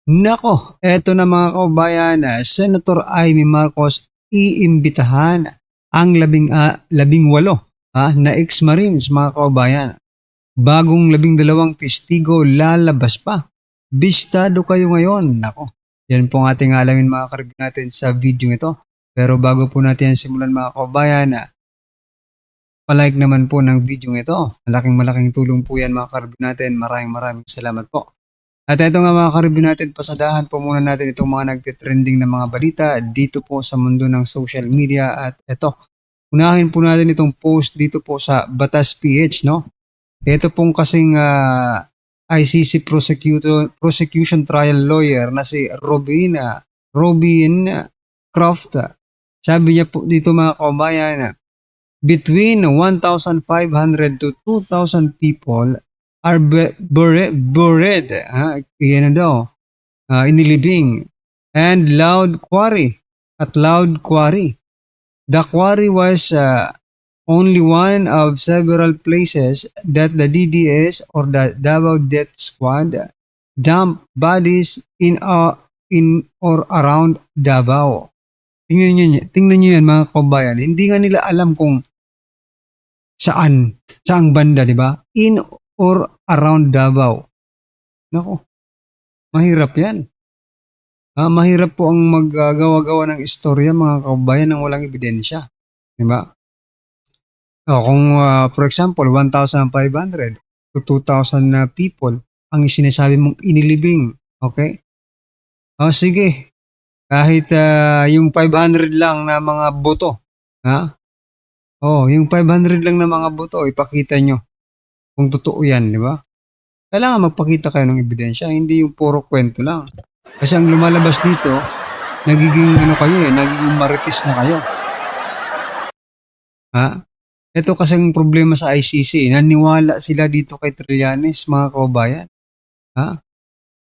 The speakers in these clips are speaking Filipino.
Nako, eto na mga kababayan, Senator Amy Marcos iimbitahan ang labing walo na ex-Marines mga kababayan. Bagong 12 testigo lalabas pa. Bistado kayo ngayon. Nako, yan po ang ating alamin mga karibin natin sa video ito. Pero bago po natin yan simulan mga kababayan, palike naman po ng video ito. Malaking tulong po yan mga karibin natin. Maraming salamat po. At ito nga mga karibin natin, pasadahan po muna natin itong mga nagtitrending na mga balita dito po sa mundo ng social media. At ito, unahin po natin itong post dito po sa Batas PH, no? Ito pong kasing ICC prosecution trial lawyer na si Robin Croft. Sabi niya po dito mga kababayan, between 1,500 to 2,000 people are buried, yan na daw, inilibing, and Loud Quarry. The quarry was only one of several places that the DDS or the Davao Death Squad dumped bodies in or around Davao. Tingnan nyo yan mga kabayan. Hindi nga nila alam kung saang banda, di ba? In or around Davao. Nako, mahirap yan. Mahirap po ang maggagawa-gawa ng istorya mga kababayan nang walang ebidensya. Di ba? Kung for example, 1,500 to 2,000 na people ang sinasabi mong inilibing. Okay? Sige. Kahit yung 500 lang na mga boto. Yung 500 lang na mga boto, ipakita nyo kung totoo yan, di ba? Kailangan magpakita kayo ng ebidensya, hindi yung puro kwento lang. Kasi ang lumalabas dito, nagiging maritis na kayo. Ito kasing problema sa ICC, naniwala sila dito kay Trillanes, mga kababayan.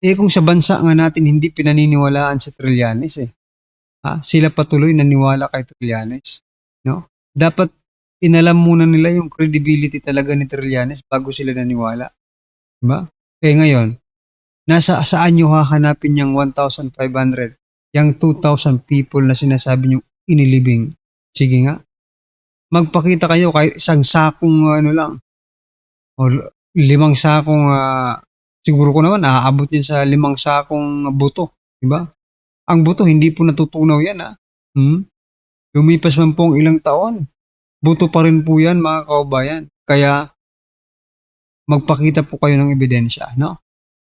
Kung sa bansa nga natin hindi pinaniniwalaan si Trillanes sila patuloy naniwala kay Trillanes, no? Dapat inalam muna nila yung credibility talaga ni Trillanes bago sila naniwala. Diba? Ngayon, saan nyo hahanapin yung 1,500, yung 2,000 people na sinasabi nyo inilibing? Sige nga, magpakita kayo kahit isang sakong lang, o 5 sakong, siguro ko naman, aabot yun sa 5 sakong buto. Diba? Ang buto, hindi po natutunaw yan. Lumipas man po ang ilang taon, buto pa rin po yan mga kababayan. Kaya magpakita po kayo ng ebidensya, no?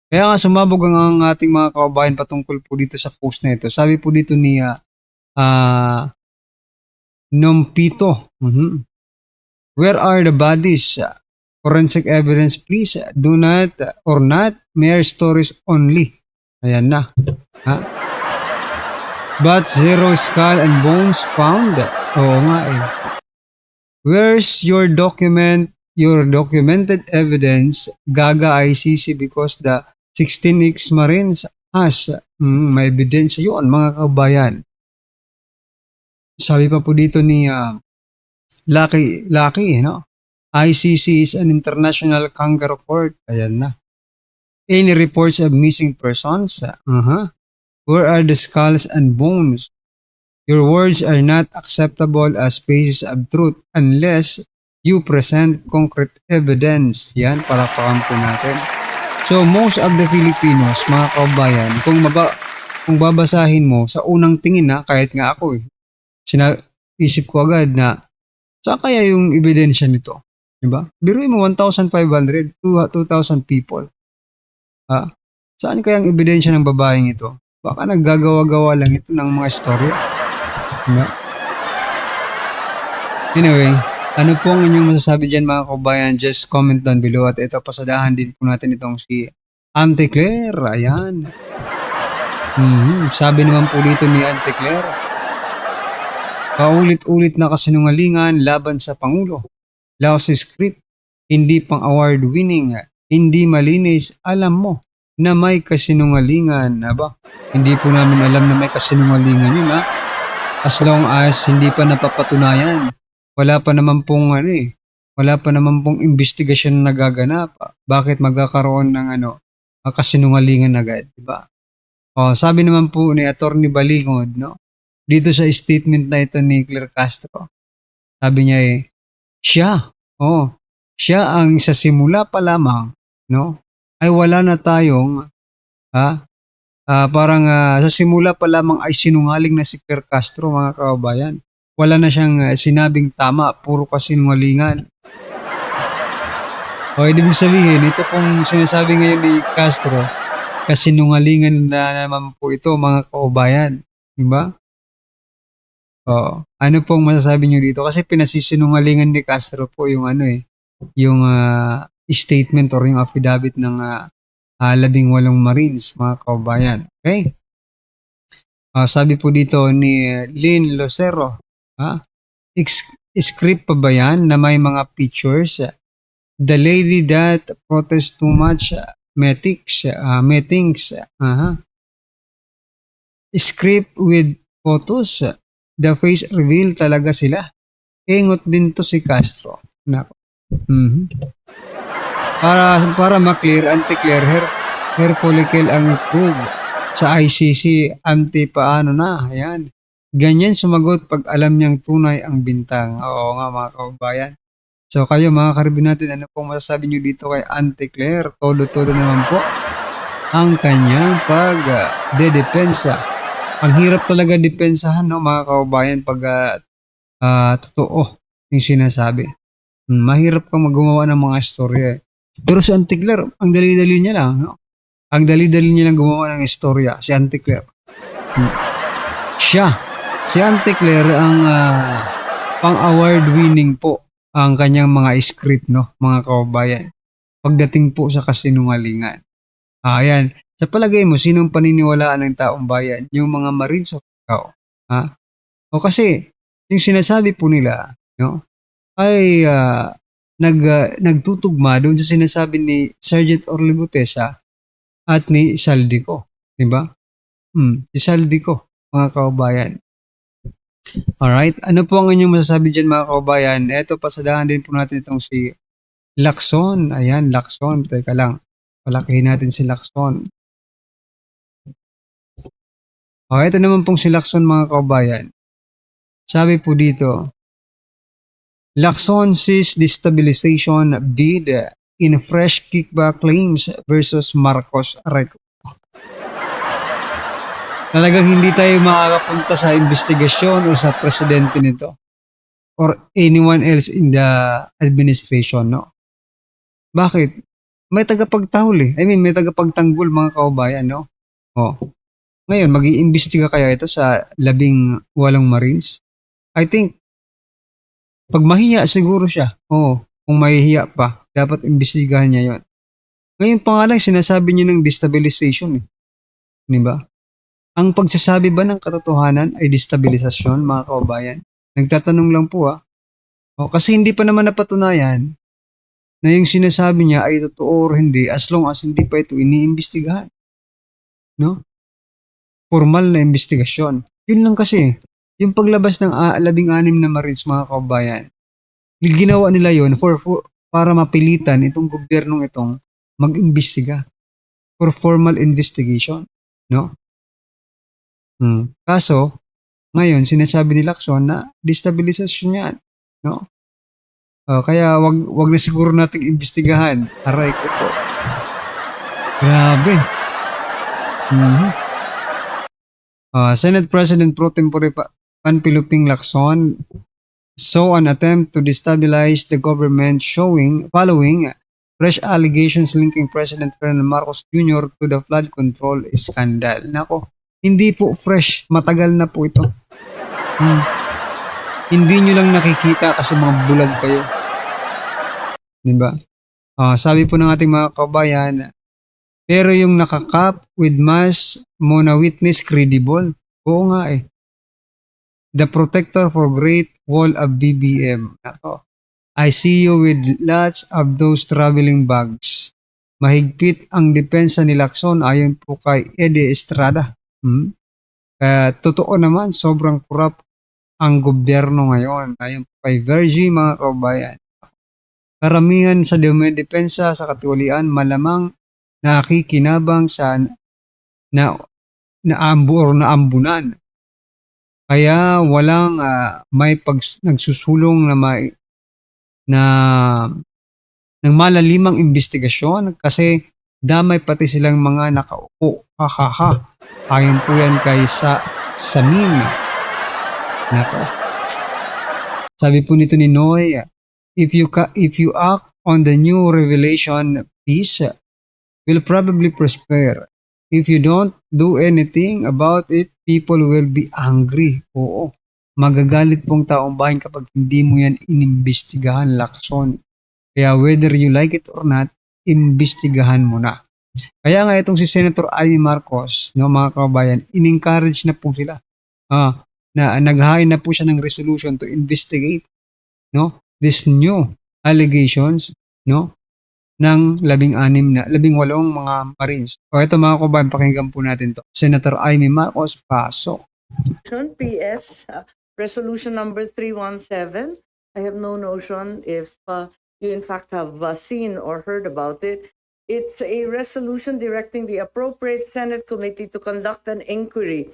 Kaya nga sumabog ang ating mga kababayan patungkol po dito sa post na ito. Sabi po dito ni Nompito, where are the bodies? Forensic evidence please. Do not or not mere stories only. Ayan na. But zero skull and bones found. Oo nga Where's your documented evidence, Gaga ICC, because the 16 ex-Marines has may ebidensya yun mga kabayan. Sabi pa po dito ni Lucky, no? ICC is an international kangaroo court. Ayan na. Any reports of missing persons? Where are the skulls and bones? Your words are not acceptable as basis of truth unless you present concrete evidence. Yan, palakpakan po natin. So, most of the Filipinos, mga kababayan, kung babasahin mo sa unang tingin kahit nga ako isip ko agad na saan kaya yung ebidensya nito? Diba? Biruin mo 1,500 to 2,000 people. Saan kaya ang ebidensya ng babaeng ito? Baka naggagawa-gawa lang ito ng mga istorya. Diba? Anyway, ano po ang inyong masasabi dyan mga kabayan? Just comment down below. At ito, pasadahan din po natin itong si Auntie Claire. Ayan. Sabi naman po dito ni Auntie Claire, paulit-ulit na kasinungalingan laban sa Pangulo. Lousy script, hindi pang award winning, hindi malinis, alam mo na may kasinungalingan. Hindi po namin alam na may kasinungalingan yun As long as hindi pa napapatunayan, wala pa naman pong investigasyon na nagaganap. Bakit magkakaroon ng kasinungalingan agad, diba? Sabi naman po ni Attorney Balingod, no, dito sa statement na ito ni Claire Castro, sabi niya siya, siya ang sa simula pa lamang, no, ay wala na tayong, parang sa simula pa lamang ay sinungaling na si Claire Castro, mga kababayan. Wala na siyang sinabing tama, puro kasinungalingan. Ibig sabihin, ito pong sinasabi ngayon ni Castro, kasinungalingan na naman po ito, mga kababayan. Diba? Ano pong masasabi niyo dito? Kasi pinasisinungalingan ni Castro po yung yung statement or yung affidavit ng 18 Marines, mga kababayan. Okay? Sabi po dito ni Lynn Lucero, script pa ba yan na may mga pictures? The lady that protests too much meetings. Script with photos. The face reveal talaga sila. Ingot din to si Castro. Nako. Para ma-clear, anti-clear, hair follicle ang i-prove. Sa ICC, anti-paano na. Ayan. Ganyan sumagot pag alam niyang tunay ang bintang. Oo nga, mga kababayan. So kayo, mga karibin natin, ano pong masasabi niyo dito kay Auntie Claire? Todo-todo naman po ang kanyang pag-dedepensa. Ang hirap talaga depensahan, no, mga kababayan, pag totoo yung sinasabi. Mahirap kang gumawa ng mga istorya. Pero si Auntie Claire, ang dali-dali niya lang, no? Ang dali-dali niya lang gumawa ng istorya, si Auntie Claire. Si Auntie Claire ang pang-award winning po ang kanyang mga script, no, mga kababayan. Pagdating po sa kasinungalingan. Ayan. Sa palagay mo, sinong paniniwalaan ng taong bayan? Yung mga Marines o ikaw? Kasi, yung sinasabi po nila, no, ay nagtutugma doon sa sinasabi ni Sergeant Orly Gutesa at ni Saldico. Diba? Si Saldico, mga kababayan. Alright. Ano po ang inyong masasabi dyan, mga kababayan? Eto, pasadahan din po natin itong si Lacson. Ayan, Lacson. Teka lang. Palakihin natin si Lacson. Ito naman pong si Lacson, mga kababayan. Sabi po dito, Lacson sees destabilization bid in fresh kickback claims versus Marcos Reco. Talagang hindi tayo makakapunta sa investigasyon o sa presidente nito or anyone else in the administration, no? Bakit? May tagapagtahol may tagapagtanggol, mga kababayan, no? Ngayon, mag-iimbestiga kaya ito sa 18 Marines? I think, pag mahiya siguro siya, kung mahihiya pa, dapat imbestigahan niya yon. Ngayon pa nga lang, sinasabi niya ng destabilization. Diba? Ang pagsasabi ba ng katotohanan ay destabilisasyon, mga kababayan? Nagtatanong lang po kasi hindi pa naman napatunayan na yung sinasabi niya ay totoo or hindi as long as hindi pa ito iniimbestigahan. No? Formal na investigasyon. Yun lang kasi. Yung paglabas ng 16 na Marines, mga kababayan, ginawa nila yun para mapilitan itong gobyernong itong mag-imbestiga for formal investigation. No? Kaso, ngayon, sinasabi ni Lacson na destabilisasyon yan. No? Kaya wag na siguro nating imbestigahan. Aray ko po. Grabe. Senate President Pro Tempore Panpiluping Lacson saw an attempt to destabilize the government following fresh allegations linking President Ferdinand Marcos Jr. to the flood control scandal. Nako, hindi po fresh, matagal na po ito. Hindi nyo lang nakikita kasi mga bulag kayo. Diba? Sabi po ng ating mga kabayan, pero yung nakakap with mass mo na witness credible. Oo nga The protector for Great Wall of BBM. Ako. I see you with lots of those traveling bags. Mahigpit ang depensa ni Lacson ayon po kay Eddie Estrada. Totoo naman, sobrang corrupt ang gobyerno ngayon. Ayon po kay Vergie, mga kabayan. Karamihan sa depensa sa katiwalian malamang nakikinabang sa naambo or naambunan. Kaya walang may nagsusulong na ng malalimang investigasyon kasi damay pati silang mga nakaupo. Hahaha. Ayon po yan kay Samin. Nako. Sabi po nito ni Noy, if you act on the new revelation, peace will probably prosper. If you don't do anything about it, people will be angry. Oo. Magagalit pong taong bayan kapag hindi mo yan inimbestigahan, Lacson. Kaya whether you like it or not, imbestigahan mo na. Kaya nga itong si Senator Amy Marcos, no, mga kabayan, in-encourage na po sila. Na nag-hire na po siya ng resolution to investigate, no, this new allegations, no, ng 18 mga Marines. O ito mga kabayan, pakinggan po natin to. Senator Amy Marcos, pasok. PS, resolution number 317. I have no notion if you in fact have seen or heard about it. It's a resolution directing the appropriate Senate committee to conduct an inquiry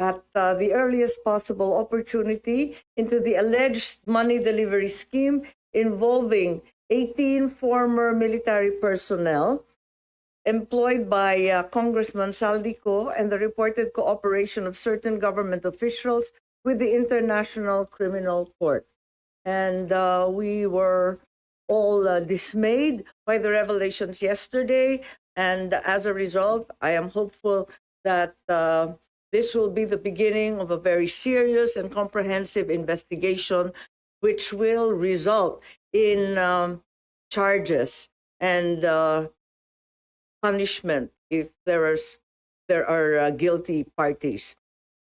at the earliest possible opportunity into the alleged money delivery scheme involving 18 former military personnel employed by Congressman Saldico and the reported cooperation of certain government officials with the International Criminal Court. And we were all dismayed by the revelations yesterday. And as a result, I am hopeful that this will be the beginning of a very serious and comprehensive investigation, which will result in charges and punishment if there are guilty parties.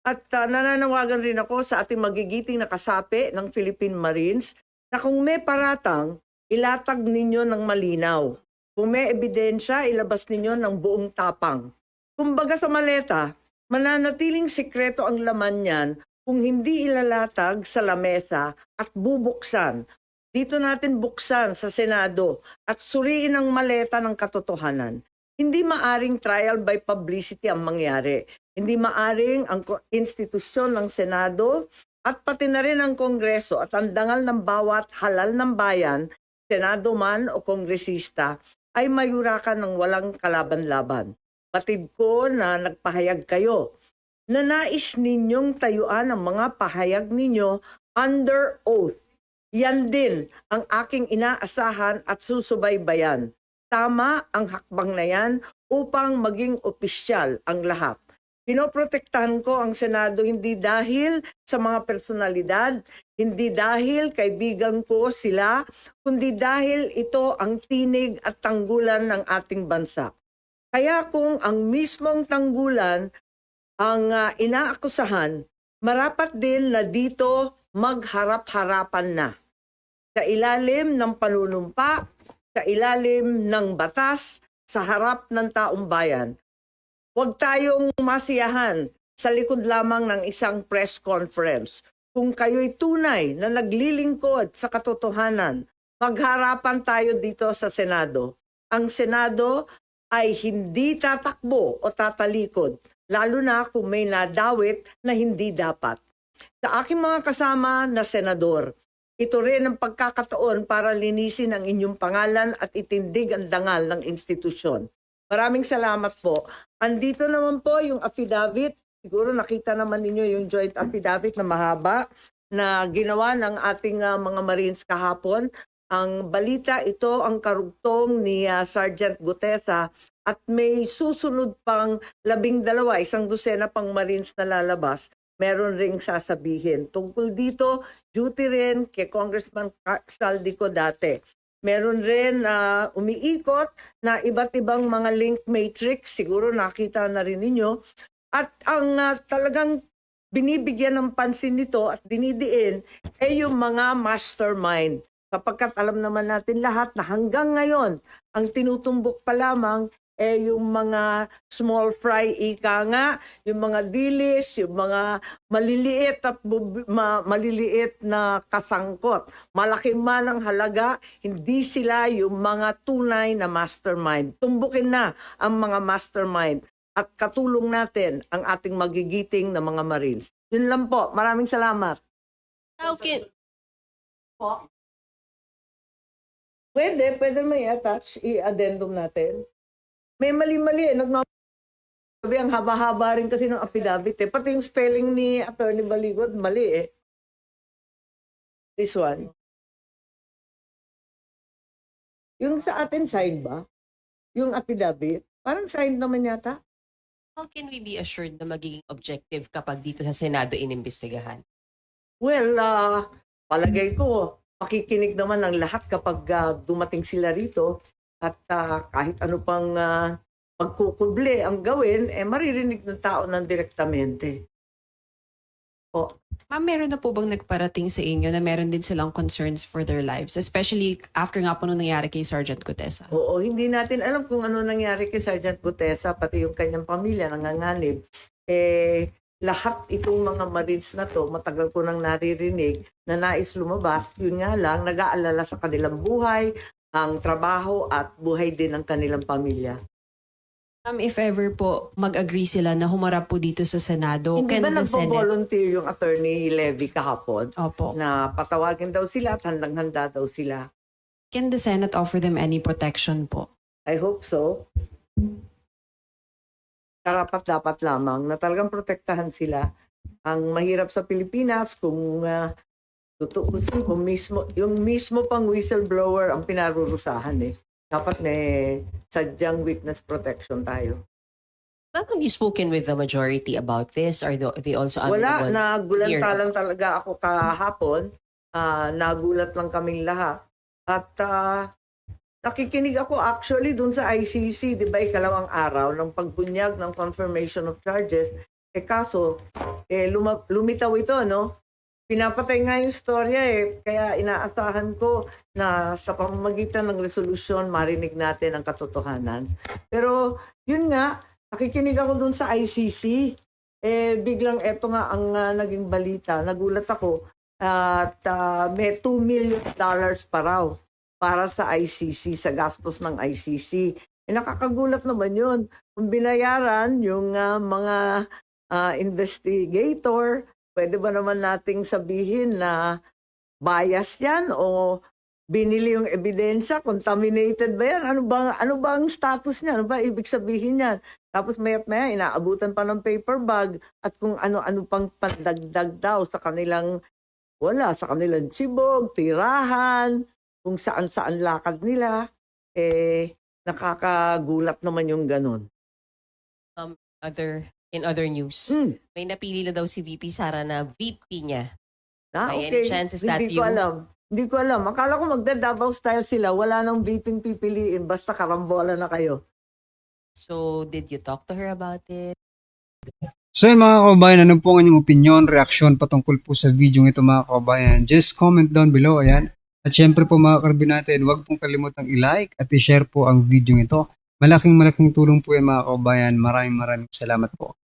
At nananawagan rin ako sa ating magigiting na kasapi ng Philippine Marines na kung may paratang, ilatag ninyo ng malinaw. Kung may ebidensya, ilabas ninyo ng buong tapang. Kumbaga sa maleta, mananatiling sikreto ang laman niyan kung hindi ilalatag sa lamesa at bubuksan. Dito natin buksan sa Senado at suriin ang maleta ng katotohanan. Hindi maaring trial by publicity ang mangyari. Hindi maaring ang institusyon ng Senado at pati na rin ang Kongreso at ang dangal ng bawat halal ng bayan, Senado man o Kongresista, ay mayurakan ng walang kalaban-laban. Batid ko na nagpahayag kayo na nais ninyong tayuan ang mga pahayag ninyo under oath. Yan din ang aking inaasahan at susubaybayan. Tama ang hakbang na yan upang maging opisyal ang lahat. Pinoprotektahan ko ang Senado hindi dahil sa mga personalidad, hindi dahil kaibigan ko sila, kundi dahil ito ang tinig at tanggulan ng ating bansa. Kaya kung ang mismong tanggulan ang inaakusahan, marapat din na dito magharap-harapan na. Sa ilalim ng panunumpa, sa ilalim ng batas, sa harap ng taong bayan. Huwag tayong masiyahan sa likod lamang ng isang press conference. Kung kayo'y tunay na naglilingkod sa katotohanan, magharapan tayo dito sa Senado. Ang Senado ay hindi tatakbo o tatalikod, lalo na kung may nadawit na hindi dapat. Sa aking mga kasama na senador, ito rin ang pagkakataon para linisin ang inyong pangalan at itindig ang dangal ng institusyon. Maraming salamat po. Andito naman po yung affidavit. Siguro nakita naman ninyo yung joint affidavit na mahaba na ginawa ng ating mga Marines kahapon. Ang balita ito ang karugtong ni Sergeant Gutesa at may susunod pang 12, 12 pang Marines na lalabas. Meron ring sasabihin. Tungkol dito, duty rin kay Congressman Saldico dati. Meron rin umiikot na iba't ibang mga link matrix, siguro nakita na rin ninyo. At ang talagang binibigyan ng pansin nito at dinidiin ay yung mga mastermind. Kapagkat alam naman natin lahat na hanggang ngayon, ang tinutumbok pa lamang yung mga small fry ika nga, yung mga dilis, yung mga maliliit at maliliit na kasangkot. Malaki man ang halaga, hindi sila yung mga tunay na mastermind. Tumbukin na ang mga mastermind. at katulong natin ang ating magigiting na mga Marines. Yun lang po. Maraming salamat. How can Po. Pwede may attach, i-addendum natin. May mali-mali sabi, ang haba-haba rin kasi ng affidavit eh. Pati yung spelling ni Attorney Baligod, mali eh. This one. Yung sa atin, sign ba? Yung affidavit? Parang sign naman yata. how can we be assured na magiging objective kapag dito sa Senado inimbestigahan? Well, palagay ko, makikinig naman ng lahat kapag dumating sila rito at kahit ano pang pagkukuble ang gawin, maririnig ng tao ng direktamente. Ma'am, meron na po bang nagparating sa inyo na meron din silang concerns for their lives? Especially after nga po nung nangyari kay Sergeant Gutesa. Oo, hindi natin alam kung ano nangyari kay Sergeant Gutesa, pati yung kanyang pamilya nanganganib. Lahat itong mga Marines na to, matagal ko nang naririnig na nais lumabas, yun nga lang, nag-aalala sa kanilang buhay, ang trabaho at buhay din ng kanilang pamilya. Ma'am, if ever po mag-agree sila na humarap po dito sa Senado, Hindi ba can the Senate... nagpo-volunteer yung Attorney Levy kahapon Opo. na patawagin daw sila at handang-handa daw sila? Can the Senate offer them any protection po? I hope so. Karapat-dapat lamang na talagang protektahan sila. Ang mahirap sa Pilipinas kung tutuusin kung yung mismo pang whistleblower ang pinarurusahan eh. Dapat may sadyang witness protection tayo. Ma'am, have you spoken with the majority about this? Are they also Wala, amenable? nagulanta lang talaga ako kahapon. Nagulat lang kaming lahat. At nakikinig ako actually dun sa ICC, di ba, ikalawang araw ng pagbunyag ng confirmation of charges. Kaso, lumitaw ito, no? Pinapatay nga yung storya eh. Kaya inaasahan ko na sa pamamagitan ng resolusyon, marinig natin ang katotohanan. Pero yun nga, nakikinig ako dun sa ICC. Biglang eto nga ang naging balita. Nagulat ako at may $2 million pa raw para sa ICC, sa gastos ng ICC. Nakakagulat naman yun. Kung binayaran yung mga investigator, pwede ba naman nating sabihin na bias yan o binili yung ebidensya, contaminated ba yan? Ano ba ang status niya? Ano ba ibig sabihin yan? Tapos maya't-maya, inaabutan pa ng paper bag at kung ano-ano pang pandagdag daw sa kanilang, sa kanilang tsibog, tirahan, kung saan-saan lakad nila, nakakagulat naman yung ganun. In other news, may napili na daw si VP Sara na VP niya. By any chance, is that Hindi you? ko alam. Hindi ko alam. Akala ko magda-Davao style sila. Wala nang VPing pipiliin. Basta karambola na kayo. So, did you talk to her about it? So yun mga kababayan, ano po ang inyong opinion, reaksyon patungkol po sa video ito mga kababayan? Just comment down below, ayan. At syempre po mga karbi natin, huwag pong kalimutang i-like at i-share po ang video ito. Malaking tulong po yan mga kababayan. Maraming salamat po.